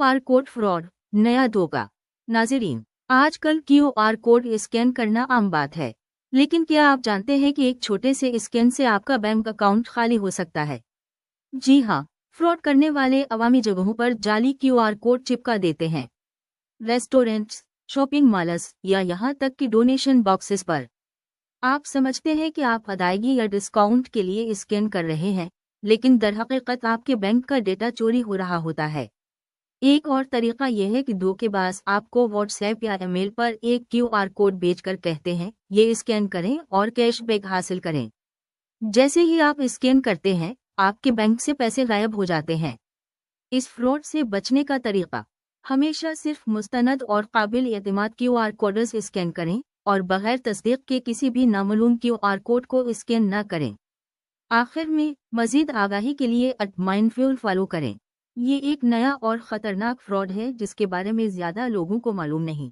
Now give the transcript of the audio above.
QR code fraud, नया धोखा। नाज़रीन, आजकल QR कोड स्कैन करना आम बात है, लेकिन क्या आप जानते हैं कि एक छोटे से स्कैन से आपका बैंक अकाउंट खाली हो सकता है? जी हाँ, फ्रॉड करने वाले अवामी जगहों पर जाली QR कोड चिपका देते हैं। रेस्टोरेंट्स, शॉपिंग मॉल्स या यहाँ तक कि डोनेशन बॉक्सेस पर। आप समझते हैं कि आप अदायगी या डिस्काउंट के लिए स्कैन कर रहे हैं, लेकिन दरहकीकत आपके बैंक का डेटा चोरी हो रहा होता है। एक और तरीका यह है कि धोखेबाज आपको व्हाट्सएप या ईमेल पर एक QR कोड भेजकर कहते हैं, ये स्कैन करें और कैशबैक हासिल करें। जैसे ही आप स्कैन करते हैं, आपके बैंक से पैसे गायब हो जाते हैं। इस फ्रॉड से बचने का तरीका: हमेशा सिर्फ मुस्तनद और काबिल एतमाद QR कोड्स स्कैन करें और बगैर तस्दीक के किसी भी नामालूम QR कोड को स्कैन न करें। आखिर में, मजीद आगाही के लिए @mindful फॉलो करें। ये एक नया और ख़तरनाक फ्रॉड है जिसके बारे में ज़्यादा लोगों को मालूम नहीं।